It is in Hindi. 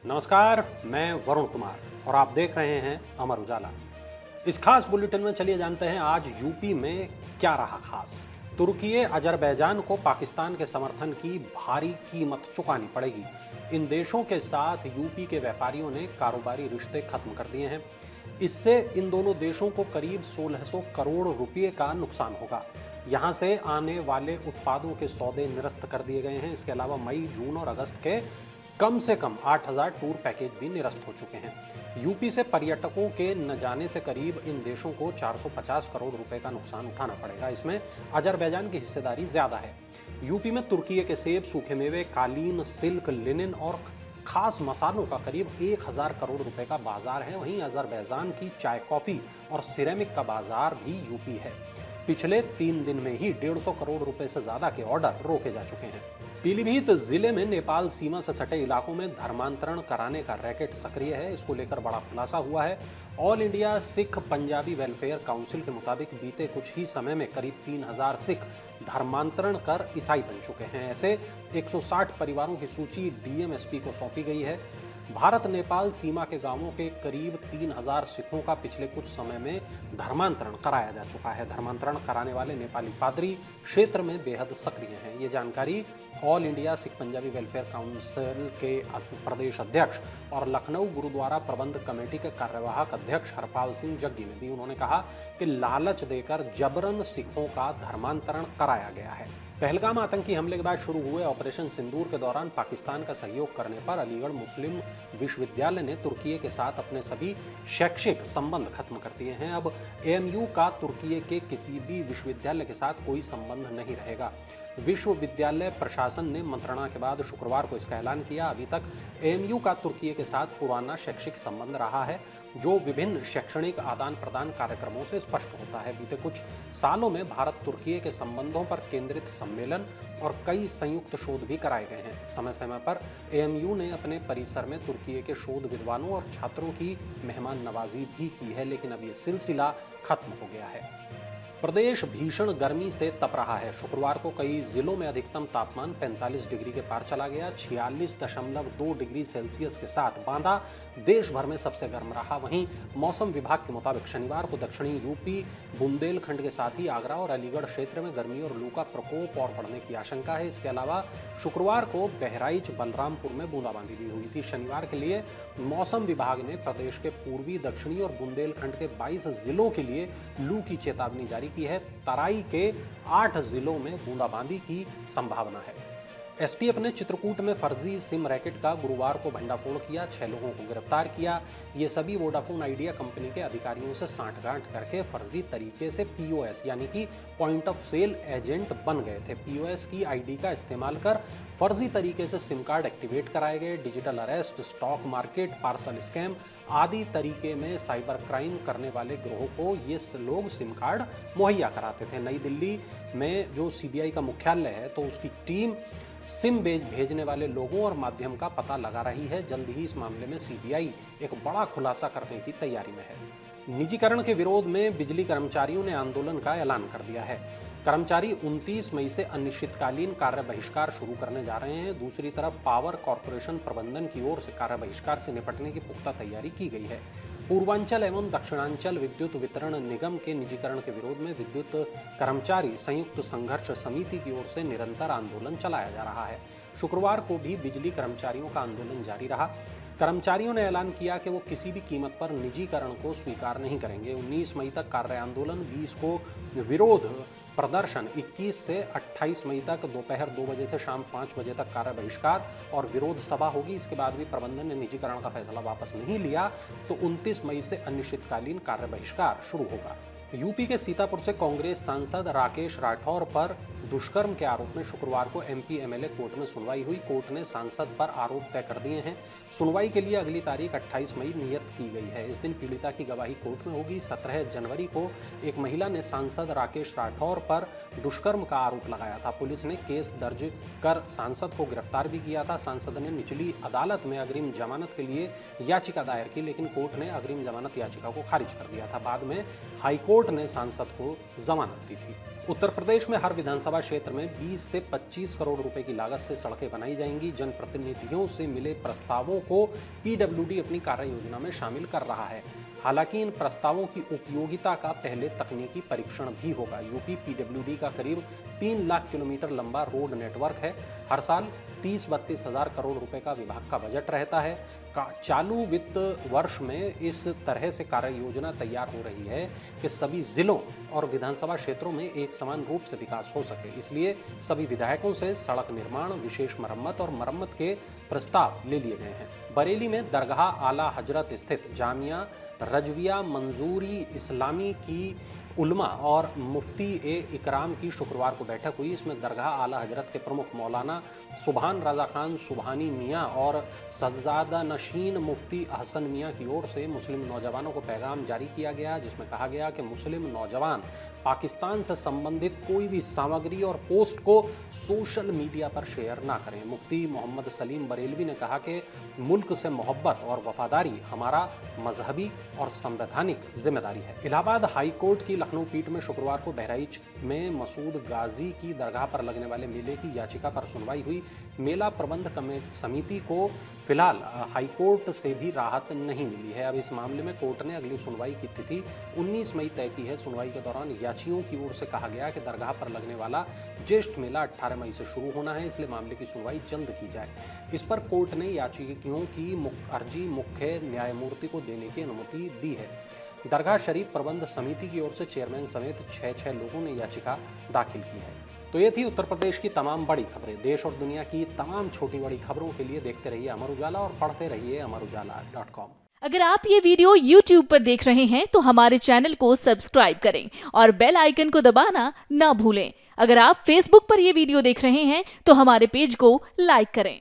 नमस्कार, मैं वरुण कुमार और आप देख रहे हैं अमर उजाला। इस खास बुलेटिन में चलिए जानते हैं आज यूपी में क्या रहा खास। तुर्की अजरबैजान को पाकिस्तान के समर्थन की भारी कीमत चुकानी पड़ेगी। इन देशों के साथ यूपी के व्यापारियों ने कारोबारी रिश्ते खत्म कर दिए हैं। इससे इन दोनों देशों को करीब 1600 करोड़ रुपए का नुकसान होगा। यहां से आने वाले उत्पादों के सौदे निरस्त कर दिए गए हैं। इसके अलावा मई, जून और अगस्त के कम से कम 8000 टूर पैकेज भी निरस्त हो चुके हैं। यूपी से पर्यटकों के न जाने से करीब इन देशों को 450 करोड़ रुपए का नुकसान उठाना पड़ेगा। इसमें अजरबैजान की हिस्सेदारी ज्यादा है। यूपी में तुर्की के सेब, सूखे मेवे, कालीन, सिल्क, लिनिन और खास मसालों का करीब 1000 करोड़ रुपए का बाजार है। वहीं अजरबैजान की चाय, कॉफी और सिरेमिक का बाजार भी यूपी है। पिछले 3 दिन में ही 150 करोड़ रुपए से ज्यादा के ऑर्डर रोके जा चुके हैं। पीलीभीत जिले में नेपाल सीमा से सटे इलाकों में धर्मांतरण कराने का रैकेट सक्रिय है। इसको लेकर बड़ा खुलासा हुआ है। All India Sikh Punjabi welfare council के मुताबिक बीते कुछ ही समय में करीब 3000 सिख धर्मांतरण कर ईसाई बन चुके हैं। ऐसे 160 परिवारों की सूची डीएमएसपी को सौंपी गई है। भारत नेपाल सीमा के गांवों के करीब 3000 सिखों का पिछले कुछ समय में धर्मांतरण कराया जा चुका है। धर्मांतरण कराने वाले नेपाली पादरी क्षेत्र में बेहद सक्रिय हैं। ये जानकारी all India Sikh Punjabi welfare council के प्रदेश अध्यक्ष और लखनऊ गुरुद्वारा प्रबंध कमेटी के कार्यवाहक अध्यक्ष हरपाल सिंह जग्गी ने दी। उन्होंने कहा कि लालच देकर जबरन सिखों का धर्मांतरण कराया गया है। पहलगाम आतंकी हमले के बाद शुरू हुए ऑपरेशन सिंदूर के दौरान पाकिस्तान का सहयोग करने पर अलीगढ़ मुस्लिम विश्वविद्यालय ने तुर्की के साथ अपने सभी शैक्षिक संबंध खत्म कर दिए हैं। अब एएमयू का तुर्की के किसी भी विश्वविद्यालय के साथ कोई संबंध नहीं रहेगा। विश्वविद्यालय प्रशासन ने मंत्रणा के बाद शुक्रवार को इसका ऐलान किया। अभी तक एएमयू का तुर्की के साथ पुराना शैक्षिक संबंध रहा है, जो विभिन्न शैक्षणिक आदान प्रदान कार्यक्रमों से स्पष्ट होता है। बीते कुछ सालों में भारत तुर्की के संबंधों पर केंद्रित सम्मेलन और कई संयुक्त शोध भी कराए गए हैं। समय समय पर एएमयू ने अपने परिसर में तुर्की के शोध विद्वानों और छात्रों की मेहमान नवाजी भी की है, लेकिन अब ये सिलसिला खत्म हो गया है। प्रदेश भीषण गर्मी से तप रहा है। शुक्रवार को कई जिलों में अधिकतम तापमान 45 डिग्री के पार चला गया। 46.2 डिग्री सेल्सियस के साथ बांदा देश भर में सबसे गर्म रहा। वहीं मौसम विभाग के मुताबिक शनिवार को दक्षिणी यूपी, बुंदेलखंड के साथ ही आगरा और अलीगढ़ क्षेत्र में गर्मी और लू का प्रकोप और बढ़ने की आशंका है। इसके अलावा शुक्रवार को बहराइच, बलरामपुर में बूंदाबांदी भी हुई थी। शनिवार के लिए मौसम विभाग ने प्रदेश के पूर्वी, दक्षिणी और बुंदेलखंड के 22 जिलों के लिए लू की चेतावनी जारी की है। तराई के 8 जिलों में बूंदाबांदी की संभावना है। एसटीएफ ने चित्रकूट में फर्जी सिम रैकेट का गुरुवार को भंडाफोड़ किया। 6 लोगों को गिरफ्तार किया। ये सभी वोडाफोन आइडिया कंपनी के अधिकारियों से सांठगांठ करके फर्जी तरीके से पीओएस यानी कि पॉइंट ऑफ सेल एजेंट बन गए थे। पीओएस की आईडी का इस्तेमाल कर फर्जी तरीके से सिम कार्ड एक्टिवेट कराए गए। Digital arrest, stock market, parcel scam आदि तरीके में साइबर क्राइम करने वाले गिरोह को ये लोग सिम कार्ड मुहैया कराते थे। नई दिल्ली में जो सीबीआई का मुख्यालय है, तो उसकी टीम सिम भेजने वाले लोगों और माध्यम का पता लगा रही है। जल्द ही इस मामले में सीबीआई एक बड़ा खुलासा करने की तैयारी में है। निजीकरण के विरोध में बिजली कर्मचारियों ने आंदोलन का ऐलान कर दिया है। कर्मचारी 29 मई से अनिश्चितकालीन कार्य बहिष्कार शुरू करने जा रहे हैं। दूसरी तरफ पावर कॉरपोरेशन प्रबंधन की ओर से कार्य बहिष्कार से निपटने की पुख्ता तैयारी की गई है। पूर्वांचल एवं दक्षिणांचल विद्युत वितरण निगम के निजीकरण के विरोध में विद्युत कर्मचारी संयुक्त संघर्ष समिति की ओर से निरंतर आंदोलन चलाया जा रहा है। शुक्रवार को भी बिजली कर्मचारियों का आंदोलन जारी रहा। कर्मचारियों ने ऐलान किया कि वो किसी भी कीमत पर निजीकरण को स्वीकार नहीं करेंगे। 19 मई तक कार्य आंदोलन, 20 को विरोध प्रदर्शन, 21 से 28 मई तक दोपहर 2 बजे से शाम 5 बजे तक कार्य बहिष्कार और विरोध सभा होगी। इसके बाद भी प्रबंधन ने निजीकरण का फैसला वापस नहीं लिया तो 29 मई से अनिश्चितकालीन कार्य बहिष्कार शुरू होगा। यूपी के सीतापुर से कांग्रेस सांसद राकेश राठौर पर दुष्कर्म के आरोप में शुक्रवार को एमपी एमएलए कोर्ट में सुनवाई हुई। कोर्ट ने सांसद पर आरोप तय कर दिए हैं। सुनवाई के लिए अगली तारीख 28 मई नियत की गई है। इस दिन पीड़िता की गवाही कोर्ट में होगी। 17 जनवरी को एक महिला ने सांसद राकेश राठौर पर दुष्कर्म का आरोप लगाया था। पुलिस ने केस दर्ज कर सांसद को गिरफ्तार भी किया था। सांसद ने निचली अदालत में अग्रिम जमानत के लिए याचिका दायर की, लेकिन कोर्ट ने अग्रिम जमानत याचिका को खारिज कर दिया था। बाद में हाईकोर्ट ने सांसद को जमानत दी थी। उत्तर प्रदेश में हर विधानसभा क्षेत्र में 20 से 25 करोड़ रुपए की लागत से सड़कें बनाई जाएंगी। जनप्रतिनिधियों से मिले प्रस्तावों को पीडब्ल्यूडी अपनी कार्य योजना में शामिल कर रहा है। हालांकि इन प्रस्तावों की उपयोगिता का पहले तकनीकी परीक्षण भी होगा। यूपी पीडब्ल्यूडी का करीब 3 लाख किलोमीटर लंबा रोड नेटवर्क है। हर साल 30-32 हजार करोड़ रुपए का विभाग का बजट रहता है। चालू वित्त वर्ष में इस तरह से कार्य योजना तैयार हो रही है कि सभी जिलों और विधानसभा क्षेत्रों में एक समान रूप से विकास हो सके। इसलिए सभी विधायकों से सड़क निर्माण, विशेष मरम्मत और मरम्मत के प्रस्ताव ले लिए गए हैं। बरेली में दरगाह आला हजरत स्थित जामिया रजविया मंजूरी इस्लामी की उलमा और मुफ्ती ए इकराम की शुक्रवार को बैठक हुई। इसमें दरगाह आला हजरत के प्रमुख मौलाना सुभान रजा खान सुबहानी मियाँ और सज्जादा नशीन मुफ्ती अहसन मियाँ की ओर से मुस्लिम नौजवानों को पैगाम जारी किया गया, जिसमें कहा गया कि मुस्लिम नौजवान पाकिस्तान से संबंधित कोई भी सामग्री और पोस्ट को सोशल मीडिया पर शेयर ना करें। मुफ्ती मोहम्मद सलीम बरेलवी ने कहा कि मुल्क से मोहब्बत और वफादारी हमारा मजहबी और संवैधानिक जिम्मेदारी है। इलाहाबाद हाई कोर्ट की लखनऊ पीठ में शुक्रवार को बहराइच में मसूद गाजी की दरगाह पर लगने वाले मेले की याचिका पर सुनवाई हुई। मेला प्रबंध समिति को फिलहाल हाईकोर्ट से भी राहत नहीं मिली है। अब इस मामले में कोर्ट ने अगली सुनवाई की तिथि 19 मई तय की है। सुनवाई के दौरान याचियों की ओर से कहा गया कि दरगाह पर लगने वाला ज्येष्ठ मेला 18 मई से शुरू होना है, इसलिए मामले की सुनवाई जल्द की जाए। इस पर कोर्ट ने याचियों की अर्जी मुख्य न्यायमूर्ति को देने की अनुमति दी है। दरगाह शरीफ प्रबंध समिति की ओर से चेयरमैन समेत 6 लोगों ने याचिका दाखिल की है। तो ये थी उत्तर प्रदेश की तमाम बड़ी खबरें। देश और दुनिया की तमाम छोटी बड़ी खबरों के लिए देखते रहिए अमर उजाला और पढ़ते रहिए amarujala.com। अगर आप ये वीडियो YouTube पर देख रहे हैं तो हमारे चैनल को सब्सक्राइब करें और बेल आइकन को दबाना ना भूलें। अगर आप Facebook पर ये वीडियो देख रहे हैं तो हमारे पेज को लाइक करें।